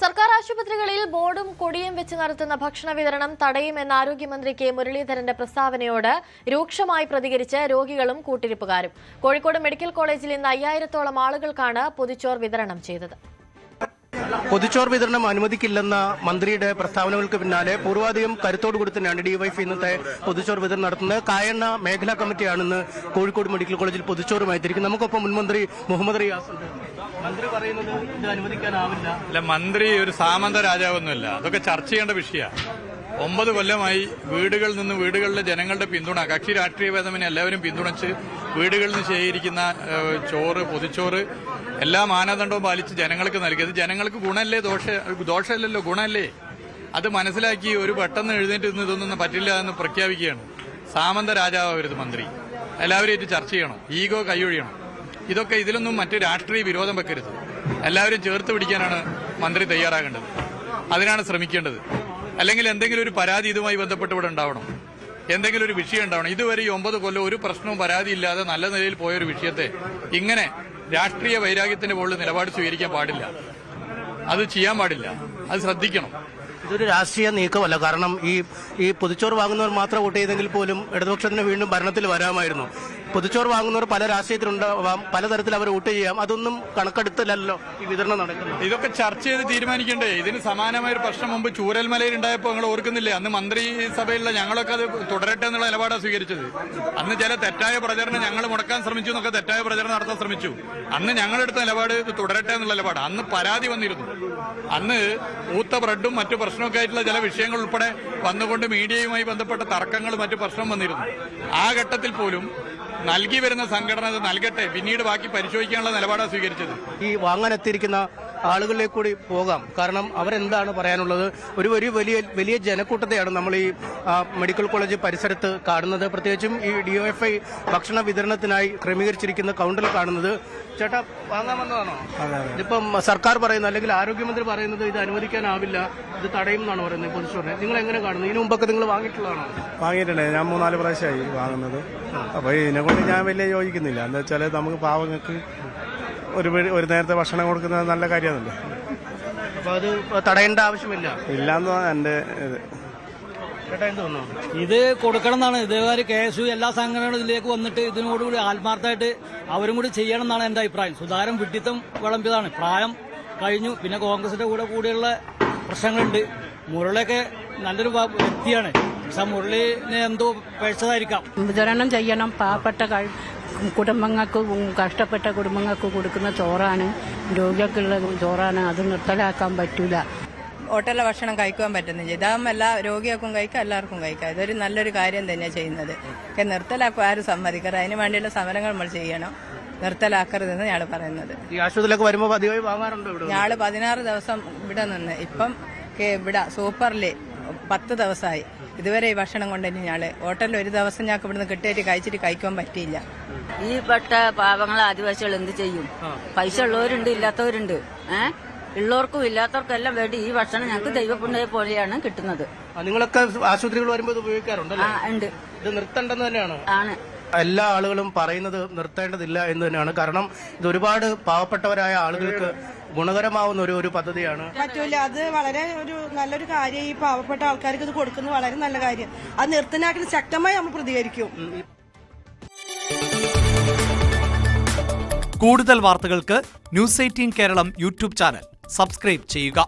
സർക്കാർ ആശുപത്രികളിൽ ബോർഡും കൊടിയും വെച്ച് നടത്തുന്ന ഭക്ഷണ വിതരണം തടയുമെന്ന ആരോഗ്യമന്ത്രി കെ മുരളീധരന്റെ പ്രസ്താവനയോട് രൂക്ഷമായി പ്രതികരിച്ച് രോഗികളും കൂട്ടിരിപ്പുകാരും. കോഴിക്കോട് മെഡിക്കൽ കോളേജിൽ ഇന്ന് 5000-ഓളം ആളുകൾക്കാണ് പൊതിച്ചോർ വിതരണം ചെയ്തത്. പൊതിച്ചോർ വിതരണം അനുവദിക്കില്ലെന്ന മന്ത്രിയുടെ പ്രസ്താവനകൾക്ക് പിന്നാലെ പൂർവാധികം കരുത്തോട് കൊടുത്തന്നെയാണ് ഡിവൈഎഫ്ഐ ഇന്നത്തെ പൊതിച്ചോർ വിതരണം നടത്തുന്നത്. കായണ്ണ മേഖലാ കമ്മിറ്റിയാണെന്ന് കോഴിക്കോട് മെഡിക്കൽ കോളേജിൽ പൊതിച്ചോറുമായി തിരിക്കുന്നത്. നമുക്കൊപ്പം മുൻമന്ത്രി മുഹമ്മദ് റിയാസ് ഉണ്ട്. മന്ത്രി പറയുന്നത് ഇത് അനുവദിക്കാനാവില്ല. അല്ല, മന്ത്രി ഒരു സാമന്ത രാജാവൊന്നുമല്ല. അതൊക്കെ ചർച്ച ചെയ്യേണ്ട വിഷയമാണ്. 9 കൊല്ലമായി വീടുകളിൽ നിന്ന് വീടുകളിലെ ജനങ്ങളുടെ പിന്തുണ, കക്ഷി രാഷ്ട്രീയ ഭേദമന്യേ എല്ലാവരും പിന്തുണച്ച് വീടുകളിൽ നിന്ന് ശേഖരിക്കുന്ന ചോറ്, പൊതിച്ചോറ് എല്ലാ മാനദണ്ഡവും പാലിച്ച് ജനങ്ങൾക്ക് നൽകിയത് ജനങ്ങൾക്ക് ഗുണമല്ലേ, ദോഷമല്ലല്ലോ, ഗുണമല്ലേ? അത് മനസ്സിലാക്കി ഒരു പെട്ടെന്ന് എഴുന്നേറ്റ് നിന്ന് ഇതൊന്നും പറ്റില്ല എന്ന് പ്രഖ്യാപിക്കുകയാണ്. സാമന്ത രാജാവരുത് മന്ത്രി. എല്ലാവരും ചർച്ച ചെയ്യണം, ഈഗോ കൈയൊഴിയണം. ഇതിലൊന്നും മറ്റ് രാഷ്ട്രീയ വിരോധം വെക്കരുത്. എല്ലാവരും ചേർത്ത് പിടിക്കാനാണ് മന്ത്രി തയ്യാറാകേണ്ടത്. അതിനാണ് ശ്രമിക്കേണ്ടത്. അല്ലെങ്കിൽ എന്തെങ്കിലും ഒരു പരാതി ഇതുമായി ബന്ധപ്പെട്ട് ഇവിടെ ഉണ്ടാവണം, എന്തെങ്കിലും ഒരു വിഷയം ഉണ്ടാവണം. ഇതുവരെ ഈ 9 കൊല്ലം ഒരു പ്രശ്നവും പരാതിയില്ലാതെ നല്ല നിലയിൽ പോയൊരു വിഷയത്തെ ഇങ്ങനെ രാഷ്ട്രീയ വൈരാഗ്യത്തിന്റെ മുകളിൽ നിലപാട് സ്വീകരിക്കാൻ പാടില്ല. അത് ചെയ്യാൻ പാടില്ല. അത് ശ്രദ്ധിക്കണം. ഇതൊരു രാഷ്ട്രീയ നീക്കമല്ല. കാരണം ഈ പൊതിച്ചോറ് വാങ്ങുന്നവർ മാത്രം വോട്ട് ചെയ്തെങ്കിൽ പോലും ഇടതുപക്ഷത്തിന് വീണ്ടും ഭരണത്തിൽ വരാമായിരുന്നു. പൊതിച്ചോറ് വാങ്ങുന്നവർ പല രാഷ്ട്രീയത്തിലുണ്ടാവാം, പലതരത്തിൽ അവർ വോട്ട് ചെയ്യാം. അതൊന്നും കണക്കെടുത്തില്ലല്ലോ ഈ വിതരണം നടക്കുന്നത്. ഇതൊക്കെ ചർച്ച ചെയ്ത് തീരുമാനിക്കണ്ടേ? ഇതിന് സമാനമായ ഒരു പ്രശ്നം മുമ്പ് ചൂരൽമലയിൽ ഉണ്ടായപ്പോൾ നിങ്ങൾ ഓർക്കുന്നില്ലേ? അന്ന് മന്ത്രിസഭയിലുള്ള ഞങ്ങളൊക്കെ അത് തുടരട്ടെ എന്നുള്ള നിലപാടാണ് സ്വീകരിച്ചത്. അന്ന് ചില തെറ്റായ പ്രചരണം ഞങ്ങൾ മുടക്കാൻ ശ്രമിച്ചു എന്നൊക്കെ തെറ്റായ പ്രചരണം നടത്താൻ ശ്രമിച്ചു. അന്ന് ഞങ്ങളെടുത്ത നിലപാട് ഇത് തുടരട്ടെ എന്നുള്ള നിലപാട്. അന്ന് പരാതി വന്നിരുന്നു. അന്ന് ഊത്ത ബ്രെഡും മറ്റു പ്രശ്നമൊക്കെ ആയിട്ടുള്ള ചില വിഷയങ്ങൾ ഉൾപ്പെടെ വന്നുകൊണ്ട് മീഡിയയുമായി ബന്ധപ്പെട്ട തർക്കങ്ങൾ മറ്റു പ്രശ്നം വന്നിരുന്നു. ആ ഘട്ടത്തിൽ പോലും നൽകി വരുന്ന സംഘടന അത് നൽകട്ടെ, പിന്നീട് ബാക്കി പരിശോധിക്കാനുള്ള നിലപാടാണ് സ്വീകരിച്ചത്. ഈ വാങ്ങാനെത്തിയിരിക്കുന്ന ആളുകളിലേക്ക് കൂടി പോകാം. കാരണം അവരെന്താണ് പറയാനുള്ളത്? ഒരു വലിയ ജനക്കൂട്ടത്തെയാണ് നമ്മൾ ഈ മെഡിക്കൽ കോളേജ് പരിസരത്ത് കാണുന്നത്. പ്രത്യേകിച്ചും ഈ ഡിവൈഎഫ്ഐ ഭക്ഷണ വിതരണത്തിനായി ക്രമീകരിച്ചിരിക്കുന്ന കൗണ്ടറിൽ കാണുന്നത്. ചേട്ടാ, വാങ്ങാൻ വന്നതാണോ? ഇതിപ്പം സർക്കാർ പറയുന്നത്, അല്ലെങ്കിൽ ആരോഗ്യമന്ത്രി പറയുന്നത് ഇത് അനുവദിക്കാനാവില്ല, ഇത് തടയും എന്നാണ് പറയുന്നത് പൊതിച്ചോറിനെ. നിങ്ങൾ എങ്ങനെ കാണുന്നു? ഇതിനു മുമ്പൊക്കെ നിങ്ങൾ വാങ്ങിയിട്ടുള്ളതാണോ? വാങ്ങിയിട്ടുണ്ട്. ഞാൻ 3-4 പ്രാവശ്യമായി വാങ്ങുന്നത്. അപ്പോൾ ഇതിനെക്കൊണ്ട് ഞാൻ വലിയ യോജിക്കുന്നില്ല. എന്താ വെച്ചാൽ നമുക്ക് പാവങ്ങൾക്ക് ഒരു നേരത്തെ ഭക്ഷണം കൊടുക്കുന്നത് നല്ല കാര്യമാണല്ലോ. അപ്പോൾ അത് തടയേണ്ട ആവശ്യമില്ല ഇല്ലാന്ന് എൻ്റെ ഇത്. ചേട്ടാ, എന്ത് തോന്നുന്നു? ഇത് കൊടുക്കണം എന്നാണ്. ഇതേമാതിരി KSU എല്ലാ സംഘടനകളും ഇതിലേക്ക് വന്നിട്ട് ഇതിനോടുകൂടി ആത്മാർത്ഥമായിട്ട് അവരും കൂടി ചെയ്യണം എന്നാണ് എൻ്റെ അഭിപ്രായം. സുധാകരൻ വിഡ്ഢിത്തം വിളമ്പിയതാണ്. പ്രായം കഴിഞ്ഞു, പിന്നെ കോൺഗ്രസിന്റെ കൂടെയുള്ള പ്രശ്നങ്ങളുണ്ട്. മുരളിയൊക്കെ നല്ലൊരു വ്യക്തിയാണ്. പക്ഷെ മുരളിനെ എന്തോ പഴിച്ചതായിരിക്കാം. വിതരണം ചെയ്യണം. പാവപ്പെട്ട കുടുംബങ്ങൾക്ക്, കഷ്ടപ്പെട്ട കുടുംബങ്ങൾക്ക് കൊടുക്കുന്ന ചോറാണ്, രോഗികൾക്കുള്ള ചോറാണ്. അത് നിർത്തലാക്കാൻ പറ്റൂല. ഹോട്ടലിലെ ഭക്ഷണം കഴിക്കാൻ പറ്റുന്നില്ല. ഇതാകുമ്പോൾ എല്ലാ രോഗികൾക്കും കഴിക്കാം, എല്ലാവർക്കും കഴിക്കാം. ഇതൊരു നല്ലൊരു കാര്യം തന്നെയാണ് ചെയ്യുന്നത്. നിർത്തലാക്കും ആരും സമ്മതിക്കാറ്. അതിന് വേണ്ടിയുള്ള സമരങ്ങൾ നമ്മൾ ചെയ്യണം. നിർത്തലാക്കരുതെന്ന് ഞങ്ങൾ പറയുന്നത്. ഈ ആശുപത്രിയിലൊക്കെ വരുമ്പോൾ പതിവായി വാങ്ങാറുണ്ടോ? ഞങ്ങൾ 16 ദിവസം ഇവിടെ നിന്ന് ഇപ്പം ഇവിടെ സൂപ്പറിൽ 10 ദിവസമായി. ഇതുവരെ ഈ ഭക്ഷണം കൊണ്ടുതന്നെ ഞങ്ങൾ ഹോട്ടലിൽ ഒരു ദിവസം ഞങ്ങൾക്ക് ഇവിടുന്ന് കിട്ടിയിട്ട് കഴിക്കാൻ പറ്റിയില്ല. ഈ പെട്ട പാവങ്ങൾ ആദിവാസികൾ എന്ത് ചെയ്യും? പൈസ ഉള്ളവരുണ്ട്, ഇല്ലാത്തവരുണ്ട്. ഉള്ളവർക്കും ഇല്ലാത്തവർക്കും എല്ലാം വേണ്ടി ഈ ഭക്ഷണം ഞങ്ങൾക്ക് ദൈവപുണ്യ പോലെയാണ് കിട്ടുന്നത്. നിങ്ങളൊക്കെ ആശുപത്രികൾ വരുമ്പോൾ ഇത് ഉപയോഗിക്കാറുണ്ടല്ലോ? ഉണ്ട്. ഇത് നിർത്തേണ്ടെന്ന് തന്നെയാണ് ആണ് എല്ലാ ആളുകളും പറയുന്നത്. നിർത്തേണ്ടതില്ല എന്ന് തന്നെയാണ്. കാരണം ഇത് ഒരുപാട് പാവപ്പെട്ടവരായ ആളുകൾക്ക് ഗുണകരമാവുന്ന ഒരു പദ്ധതിയാണ്. പറ്റൂല. അത് വളരെ നല്ലൊരു കാര്യം. ഈ പാവപ്പെട്ട ആൾക്കാർക്ക് ഇത് കൊടുക്കുന്നത് വളരെ നല്ല കാര്യം. അത് നിർത്തലാക്കി ശക്തമായി നമ്മൾ പ്രതികരിക്കും. കൂടുതൽ വാർത്തകൾക്ക് News 18 Keralam YouTube channel subscribe ചെയ്യുക.